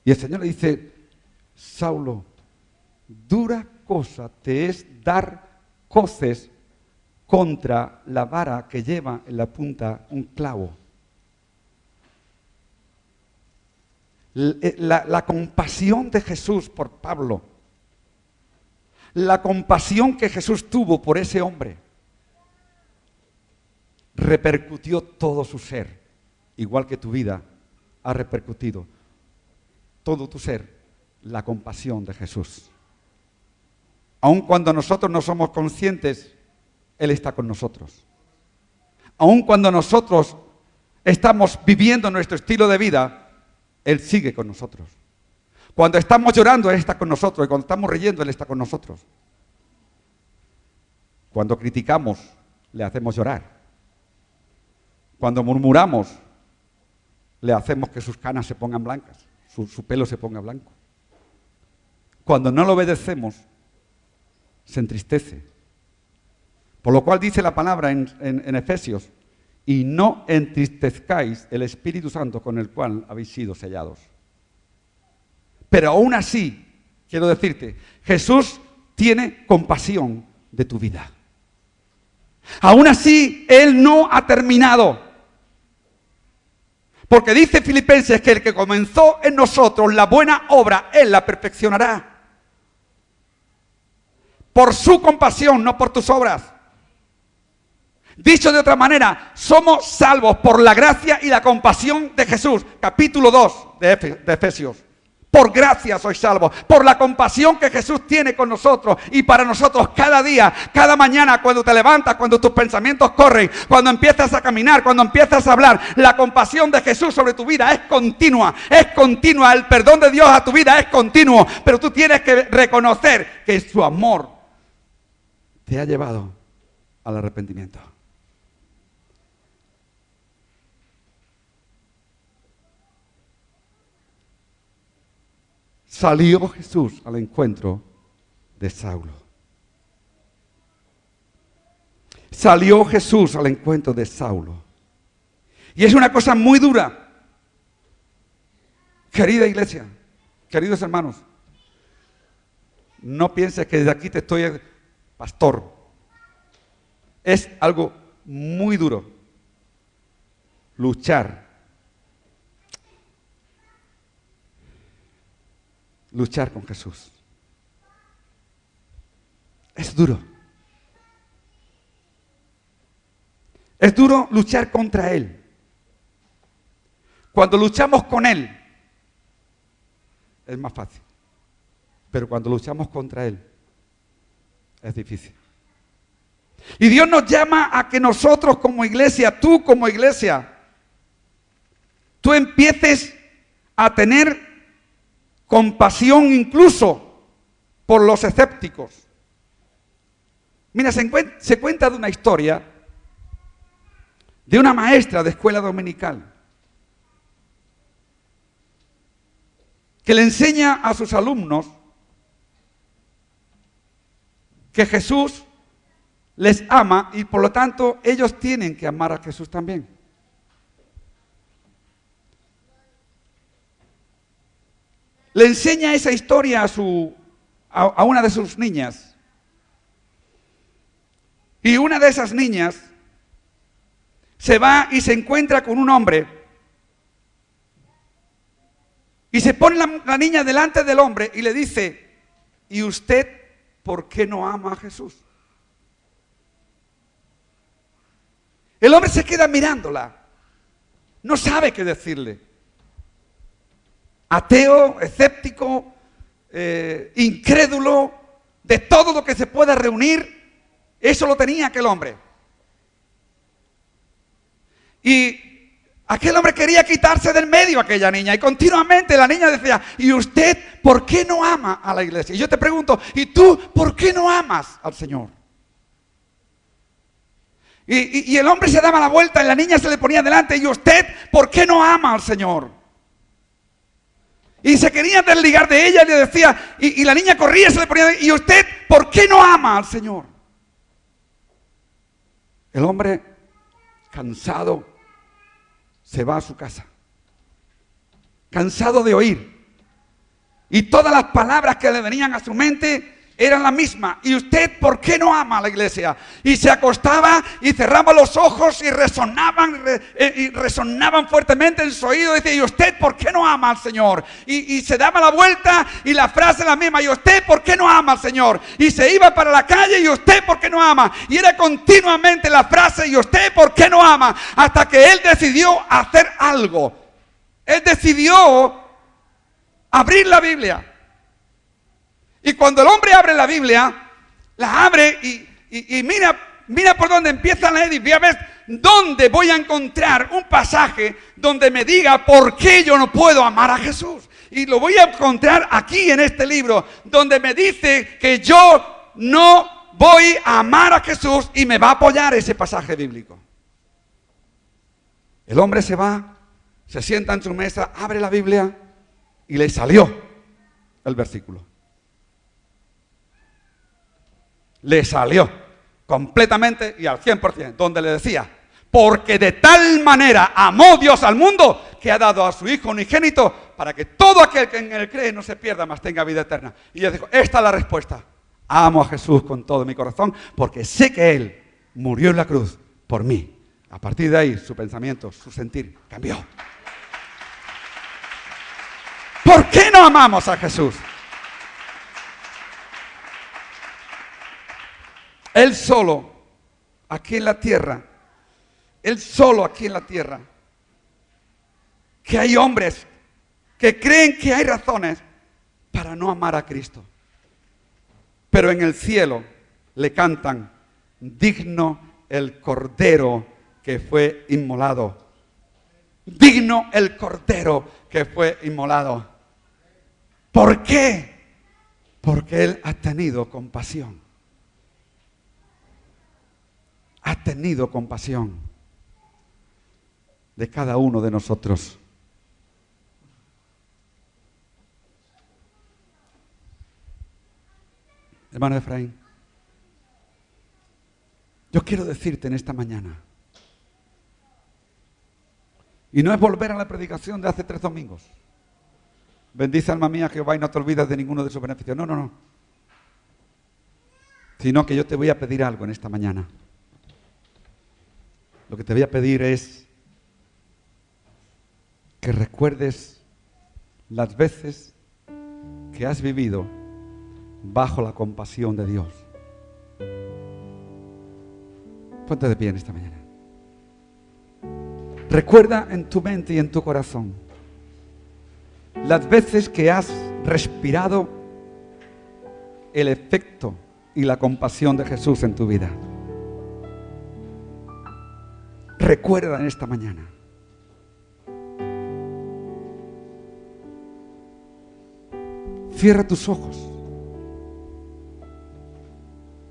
Y el Señor le dice: Saulo, dura cosa te es dar coces contra la vara que lleva en la punta un clavo. La compasión de Jesús por Pablo, la compasión que Jesús tuvo por ese hombre, repercutió todo su ser, igual que tu vida ha repercutido todo tu ser, la compasión de Jesús. Aun cuando nosotros no somos conscientes, Él está con nosotros. Aun cuando nosotros estamos viviendo nuestro estilo de vida, Él sigue con nosotros. Cuando estamos llorando, Él está con nosotros. Y cuando estamos riendo, Él está con nosotros. Cuando criticamos, le hacemos llorar. Cuando murmuramos, le hacemos que sus canas se pongan blancas, su pelo se ponga blanco. Cuando no lo obedecemos, se entristece. Por lo cual dice la palabra en Efesios: y no entristezcáis el Espíritu Santo con el cual habéis sido sellados. Pero aún así, quiero decirte, Jesús tiene compasión de tu vida. Aún así, Él no ha terminado. Porque dice Filipenses que el que comenzó en nosotros la buena obra, Él la perfeccionará. Por su compasión, no por tus obras. Dicho de otra manera, somos salvos por la gracia y la compasión de Jesús. Capítulo 2 de Efesios. Por gracia sois salvos, por la compasión que Jesús tiene con nosotros y para nosotros cada día, cada mañana, cuando te levantas, cuando tus pensamientos corren, cuando empiezas a caminar, cuando empiezas a hablar. La compasión de Jesús sobre tu vida es continua, el perdón de Dios a tu vida es continuo, pero tú tienes que reconocer que su amor te ha llevado al arrepentimiento. Salió Jesús al encuentro de Saulo. Salió Jesús al encuentro de Saulo. Y es una cosa muy dura Querida iglesia, queridos hermanos, no pienses que desde aquí te estoy pastor. Es algo muy duro. Luchar con Jesús. Es duro. Es duro luchar contra Él. Cuando luchamos con Él, es más fácil. Pero cuando luchamos contra Él, es difícil. Y Dios nos llama a que nosotros como iglesia, tú como iglesia, tú empieces a tener compasión incluso por los escépticos. Mira, se cuenta de una historia de una maestra de escuela dominical que le enseña a sus alumnos que Jesús les ama y por lo tanto ellos tienen que amar a Jesús también. Le enseña esa historia a una de sus niñas. Y una de esas niñas se va y se encuentra con un hombre. Y se pone la niña delante del hombre y le dice, ¿y usted por qué no ama a Jesús? El hombre se queda mirándola. No sabe qué decirle. Ateo, escéptico, incrédulo, de todo lo que se pueda reunir, eso lo tenía aquel hombre. Y aquel hombre quería quitarse del medio a aquella niña y continuamente la niña decía, ¿y usted por qué no ama a la iglesia? Y yo te pregunto, ¿y tú por qué no amas al Señor? Y el hombre se daba la vuelta y la niña se le ponía delante, ¿y usted por qué no ama al Señor? Y se quería desligar de ella y le decía, y la niña corría y se le ponía, ¿y usted por qué no ama al Señor? El hombre, cansado, se va a su casa, cansado de oír. Y todas las palabras que le venían a su mente eran las mismas. ¿Y usted por qué no ama a la iglesia? Y se acostaba y cerraba los ojos y resonaban fuertemente en su oído. Y decía, ¿y usted por qué no ama al Señor? Y se daba la vuelta y la frase es la misma. ¿Y usted por qué no ama al Señor? Y se iba para la calle, ¿y usted por qué no ama? Y era continuamente la frase, ¿y usted por qué no ama? Hasta que él decidió hacer algo. Él decidió abrir la Biblia. Y cuando el hombre abre la Biblia, la abre y mira por dónde empieza a leer y voy a ver dónde voy a encontrar un pasaje donde me diga por qué yo no puedo amar a Jesús. Y lo voy a encontrar aquí en este libro, donde me dice que yo no voy a amar a Jesús y me va a apoyar ese pasaje bíblico. El hombre se va, se sienta en su mesa, abre la Biblia y le salió el versículo. Le salió completamente y al 100%, donde le decía, porque de tal manera amó Dios al mundo que ha dado a su Hijo unigénito para que todo aquel que en él cree no se pierda, mas tenga vida eterna. Y ella dijo, esta es la respuesta, amo a Jesús con todo mi corazón porque sé que Él murió en la cruz por mí. A partir de ahí su pensamiento, su sentir cambió. ¿Por qué no amamos a Jesús? Él solo, aquí en la tierra, Él solo aquí en la tierra, que hay hombres que creen que hay razones para no amar a Cristo. Pero en el cielo le cantan, digno el Cordero que fue inmolado. Digno el Cordero que fue inmolado. ¿Por qué? Porque Él ha tenido compasión. Ha tenido compasión de cada uno de nosotros. Hermano Efraín, yo quiero decirte en esta mañana, y no es volver a la predicación de hace 3 domingos, bendice alma mía Jehová y no te olvides de ninguno de sus beneficios. No, no, no. Sino que yo te voy a pedir algo en esta mañana. Lo que te voy a pedir es que recuerdes las veces que has vivido bajo la compasión de Dios. Ponte de pie en esta mañana. Recuerda en tu mente y en tu corazón las veces que has respirado el efecto y la compasión de Jesús en tu vida. Recuerda en esta mañana. Cierra tus ojos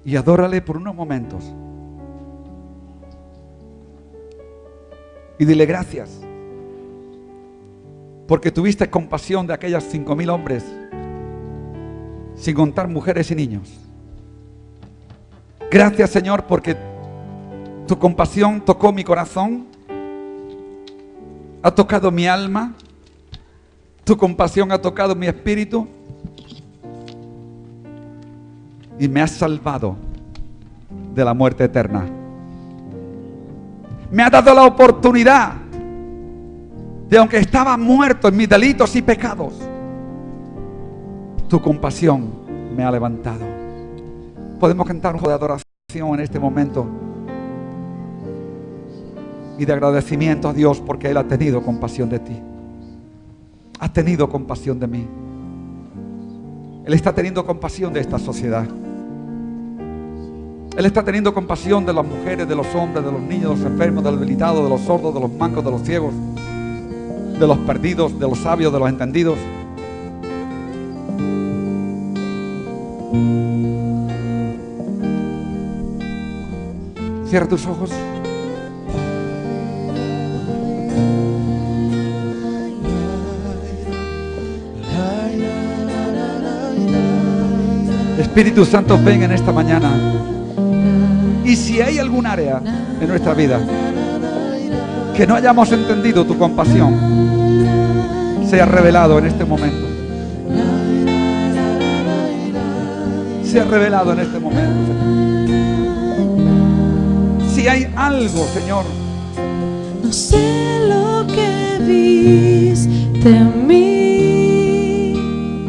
y adórale por unos momentos. Y dile gracias, porque tuviste compasión de aquellas 5.000 hombres, sin contar mujeres y niños. Gracias, Señor, porque tu compasión tocó mi corazón, ha tocado mi alma, tu compasión ha tocado mi espíritu y me has salvado de la muerte eterna. Me ha dado la oportunidad de, aunque estaba muerto en mis delitos y pecados, tu compasión me ha levantado. Podemos cantar un poco de adoración en este momento y de agradecimiento a Dios porque Él ha tenido compasión de ti. Ha tenido compasión de mí. Él está teniendo compasión de esta sociedad. Él está teniendo compasión de las mujeres, de los hombres, de los niños, de los enfermos, de los debilitados, de los sordos, de los mancos, de los ciegos, de los perdidos, de los sabios, de los entendidos. Cierra tus ojos. Espíritu Santo, ven en esta mañana. Y si hay algún área en nuestra vida que no hayamos entendido tu compasión, sea revelado en este momento. Sea revelado en este momento, Señor. Si hay algo, Señor, no sé lo que viste en mí.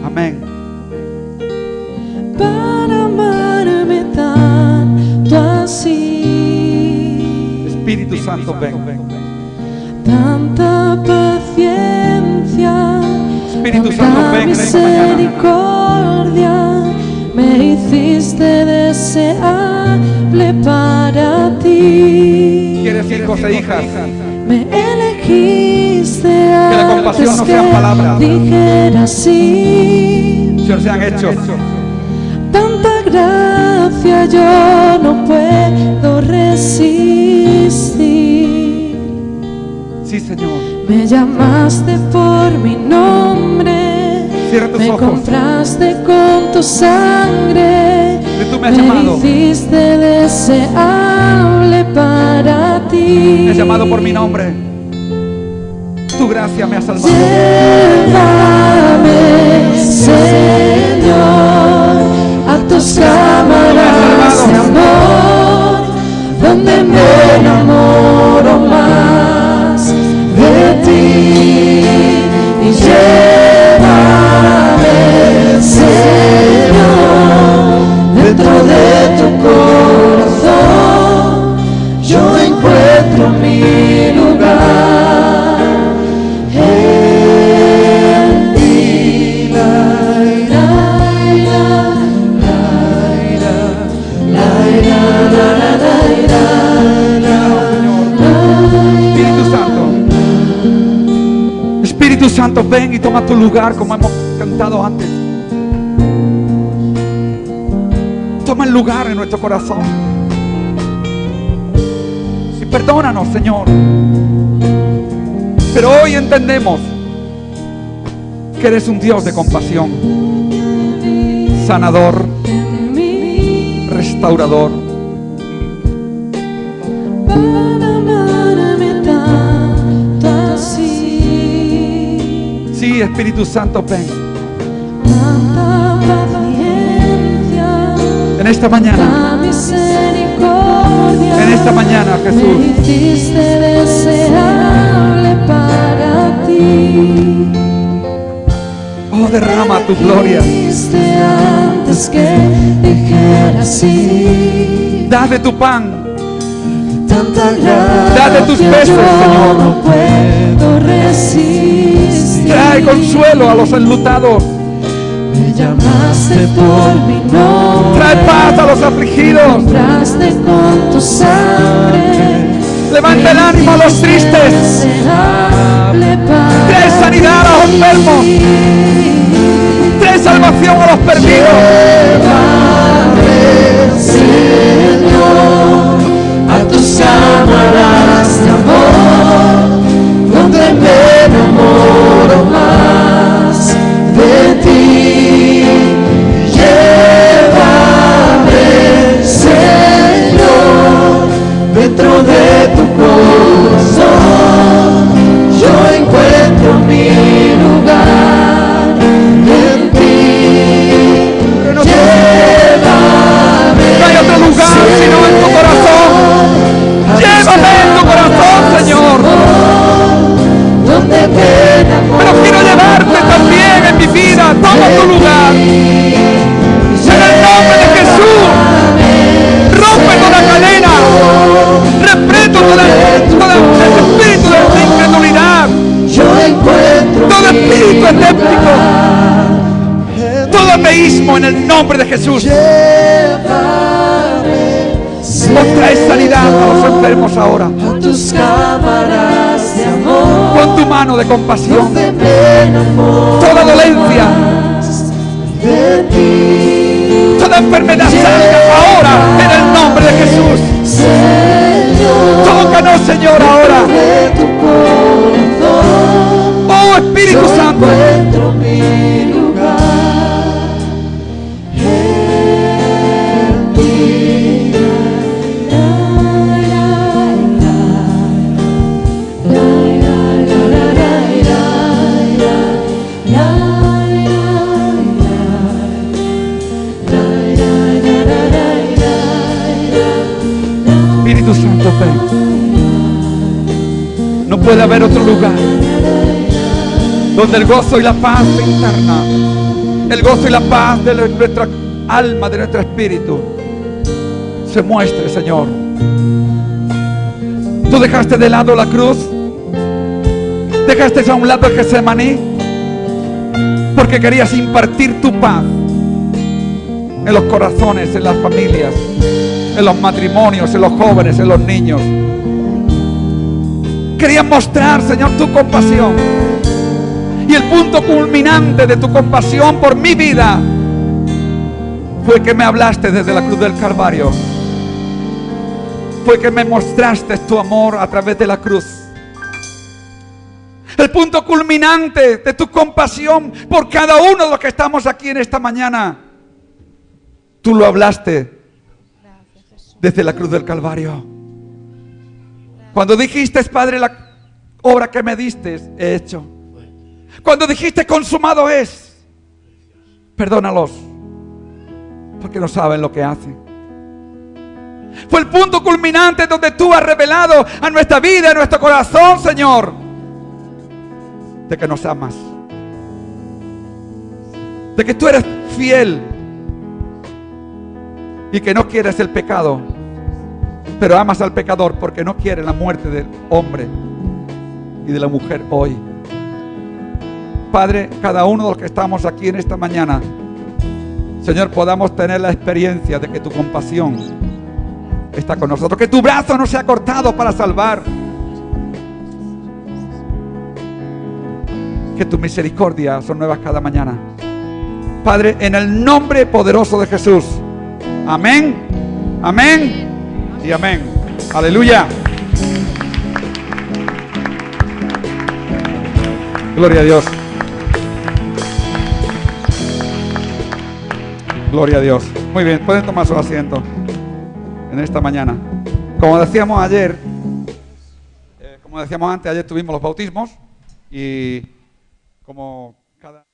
Amén. Para amarme tanto así. Espíritu Santo, ven. Tanta paciencia, Espíritu Santo, ven en esta mañana. misericordia, me hiciste deseable para ti. ¿Quieres hijos e hijas? Me elegiste Que la compasión antes no sean palabras. que dijera sí. Señor, sean hechos. Tanta gracia yo no puedo resistir. Sí, Señor. Me llamaste por mi nombre. Cierra tus me ojos. compraste con tu sangre. Y tú me has llamado. hiciste deseable para ti. Me has llamado por mi nombre. Tu gracia me ha salvado. Llévame, Señor, a tus cámaras de amor, donde me enamoro más de ti. Y llévame, Señor, dentro de tu corazón, yo encuentro mi lugar. Espíritu Santo, ven y toma tu lugar como hemos cantado antes. Toma el lugar en nuestro corazón. Y perdónanos, Señor. Pero hoy entendemos que eres un Dios de compasión, sanador, restaurador. Para amarme tanto así. Sí, Sí, Espíritu Santo, ven. Tanta paciencia, En esta mañana, tanta misericordia, en esta mañana, me Jesús. hiciste deseable para ti. Oh, derrama tu gloria. Me hiciste antes que dijera sí. Da de tu pan. Tanta gracia, Da de tus besos, yo Señor. no puedo resistir. Trae consuelo a los enlutados. Me llamaste por mi nombre. Trae paz a los afligidos. Compraste con tu sangre. Levanta el ánimo a los tristes. Trae sanidad a los enfermos. Trae salvación a los perdidos. Llévame, Señor, a tus cámaras de amor, donde me enamoro más de ti. Llévame, Señor, dentro de tu corazón. Yo encuentro mi lugar en ti. Llévame, No hay otro lugar sino en tu corazón. Llévame en tu corazón, Señor. donde me enamoro. Pero quiero llevarte también en mi vida. Toma tu lugar. En el nombre de Jesús. Rompe toda cadena. Reprendo todo espíritu de incredulidad. Yo encuentro Todo mi espíritu escéptico. lugar. Todo ateísmo en el nombre de Jesús. Llévame, Os trae sanidad a los enfermos ahora. a tus cámaras de amor, Pon tu mano de compasión. donde me enamoro Toda dolencia, más de ti. toda enfermedad salga ahora en el nombre de Jesús. Señor, Tócanos, Señor, ahora. de tu corazón, Oh Espíritu yo Santo. encuentro mi lugar en ti. Espíritu Santo, ven. No puede haber otro lugar donde el gozo y la paz interna, el gozo y la paz de nuestra alma, de nuestro espíritu, se muestre, Señor. Tú dejaste de lado la cruz, dejaste a un lado el Getsemaní, porque querías impartir tu paz en los corazones, en las familias, en los matrimonios, en los jóvenes, en los niños. Querías mostrar, Señor, tu compasión. Y el punto culminante de tu compasión por mi vida fue que me hablaste desde la cruz del Calvario. Fue que me mostraste tu amor a través de la cruz. El punto culminante de tu compasión por cada uno de los que estamos aquí en esta mañana, tú lo hablaste desde la cruz del Calvario. Cuando dijiste, Padre, la obra que me diste he hecho. Cuando dijiste, consumado es, perdónalos, porque no saben lo que hacen. Fue el punto culminante donde tú has revelado a nuestra vida, a nuestro corazón, Señor, de que nos amas, de que tú eres fiel y que no quieres el pecado, pero amas al pecador porque no quieres la muerte del hombre y de la mujer hoy. Padre, cada uno de los que estamos aquí en esta mañana, Señor, podamos tener la experiencia de que tu compasión está con nosotros, que tu brazo no se ha cortado para salvar, que tu misericordia son nuevas cada mañana. Padre, en el nombre poderoso de Jesús. Amén, amén y amén. Aleluya. Gloria a Dios. Gloria a Dios. Muy bien, pueden tomar su asiento en esta mañana. Como decíamos antes, ayer tuvimos los bautismos y como cada...